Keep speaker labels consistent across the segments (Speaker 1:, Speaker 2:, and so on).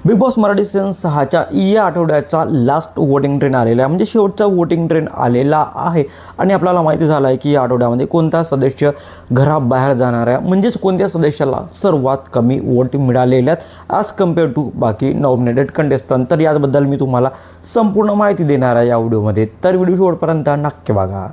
Speaker 1: Big boss Marathi season 6च्या या आठवड्याचा last voting trend आलेला आहे, म्हणजे शेवटचा वोटिंग ट्रेंड आलेला आहे. आणि आपल्याला माहिती झालं आहे की या आठवड्यामध्ये कोणता सदस्य घराबाहेर जाणार आहे, म्हणजेच कोणत्या सदस्याला सर्वात कमी वोट मिळालेले आहेत ॲज कम्पेअर टू बाकी नॉमिनेटेड कंटेस्टंट. तर याबद्दल मी तुम्हाला संपूर्ण माहिती देणार आहे या व्हिडिओमध्ये, तर व्हिडिओ शेवटपर्यंत नक्की बघा.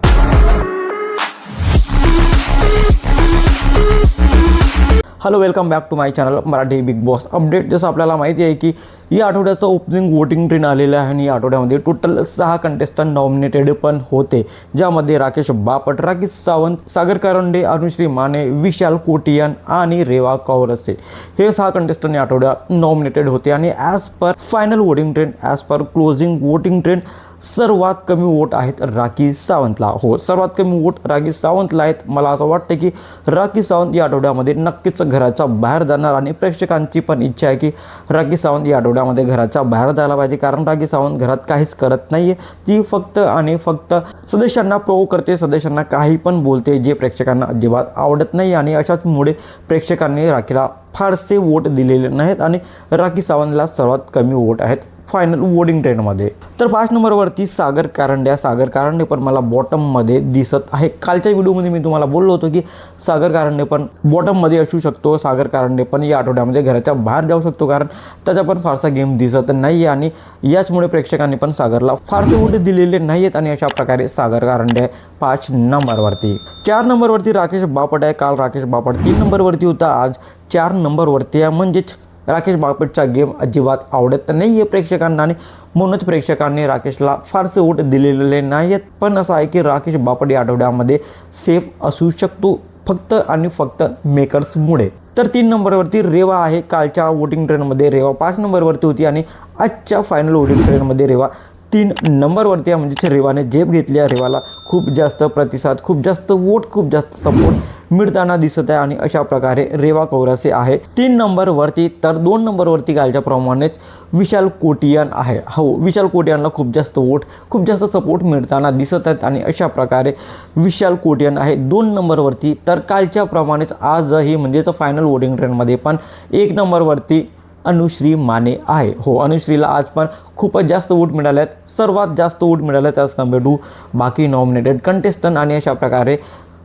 Speaker 1: Hello, welcome back to my channel Marathi Bigg Boss update. जसं आपल्याला माहिती आहे की या आठवड्याचं ओपनिंग वोटिंग ट्रेंड आलेलं आहे आणि या आठवड्यामध्ये टोटल 6 कंटेस्टंट नॉमिनेटेड पण होते, ज्यामध्ये राकेश बापट, राकेश सावंत, सागर कारंडे, अनुश्री माने, विशाल कोटियान आणि रेवा कौरसे हे 6 कंटेस्टंट या आठवड्यात नॉमिनेटेड होते. आणि as per final voting trend, as per closing voting trend सर्वात कमी वोट आहेत राखी सावंतला. हो, सर्वात कमी वोट राखी सावंतला आहेत. मला असं वाटतं की राखी सावंत या आठवड्यामध्ये नक्कीच घराच्या बाहेर जाणार आणि प्रेक्षकांची पण इच्छा आहे की राखी सावंत या आठवड्यामध्ये घराच्या बाहेर जायला पाहिजे, कारण राखी सावंत घरात काहीच करत नाही आहे. ती फक्त आणि फक्त सदस्यांना प्रोवोक करते, सदस्यांना काही पण बोलते जे प्रेक्षकांना अजिबात आवडत नाही. आणि अशाचमुळे प्रेक्षकांनी राखीला फारसे वोट दिलेले नाहीत आणि राखी सावंतला सर्वात कमी वोट आहेत फायनल वोटिंग ट्रेंडमध्ये. तर 5 नंबरवरती सागर कारंडे पण मला बॉटममध्ये दिसत आहे. कालच्या व्हिडिओमध्ये मी तुम्हाला बोललो होतो की सागर कारंडे पण बॉटममध्ये असू शकतो. सागर कारंडे पण या आठवड्यामध्ये घराच्या बाहेर जाऊ शकतो, कारण त्याचा पण फारसा गेम दिसत नाही आहे आणि याचमुळे प्रेक्षकांनी पण सागरला फारसे वोट दिलेले नाही आहेत. आणि अशा प्रकारे सागर कारंडे 5 नंबरवरती. 4 नंबरवरती राकेश बापट आहे. काल राकेश बापट 3 नंबरवरती होता, आज 4 नंबरवरती आहे. म्हणजेच राकेश बापटचा गेम अजिबात आवडत नाही आहे प्रेक्षकांना आणि म्हणूनच प्रेक्षकांनी राकेशला फारसे वोट दिलेले नाही आहेत. पण असं आहे की राकेश बापट या आठवड्यामध्ये सेफ असू शकतो फक्त आणि फक्त मेकर्समुळे. तर 3 नंबरवरती रेवा आहे. कालच्या वोटिंग ट्रेंडमध्ये रेवा 5 नंबरवरती होती आणि आजच्या फायनल वोटिंग ट्रेंडमध्ये रेवा 3 नंबरवरती आहे. म्हणजेच रेवाने झेप घेतली आहे. रेवाला खूप जास्त प्रतिसाद, खूप जास्त वोट, खूप जास्त सपोर्ट मिळताना दिसत आहे आणि अशा प्रकारे रेवा कौरसे आहे 3 नंबरवरती. तर 2 नंबरवरती कालच्या प्रमाणेच विशाल कोटियान आहे. हो, विशाल कोटियानला खूप जास्त वोट, खूप जास्त सपोर्ट मिळताना दिसत आहेत आणि अशा प्रकारे विशाल कोटियान आहे 2 नंबरवरती. तर कालच्या प्रमाणेच आजही म्हणजेच फायनल वोटिंग ट्रेंडमध्ये पण 1 नंबरवरती अनुश्री माने आहे. हो, अनुश्रीला आज पण खूपच जास्त वोट मिळाले आहेत, सर्वात जास्त वोट मिळाले आहेत ॲज कम्पेअर टू बाकी नॉमिनेटेड कंटेस्टंट. आणि अशा प्रकारे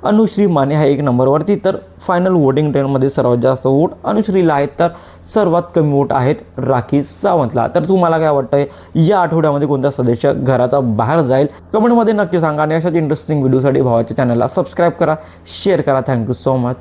Speaker 1: अनुश्री माने आहे 1 नंबरवरती. तर फायनल वोटिंग ट्रेंडमध्ये सर्वात जास्त वोट अनुश्रीला आहेत, तर सर्वात कमी वोट आहेत राखी सावंतला. तर तुम्हाला काय वाटतं या आठवड्यामध्ये कोणता सदस्य घराचा बाहेर जाईल, कमेंटमध्ये नक्की सांगा. आणि अशाच इंटरेस्टिंग व्हिडिओसाठी भावाच्या चॅनलला सबस्क्राईब करा, शेअर करा. Thank you so much.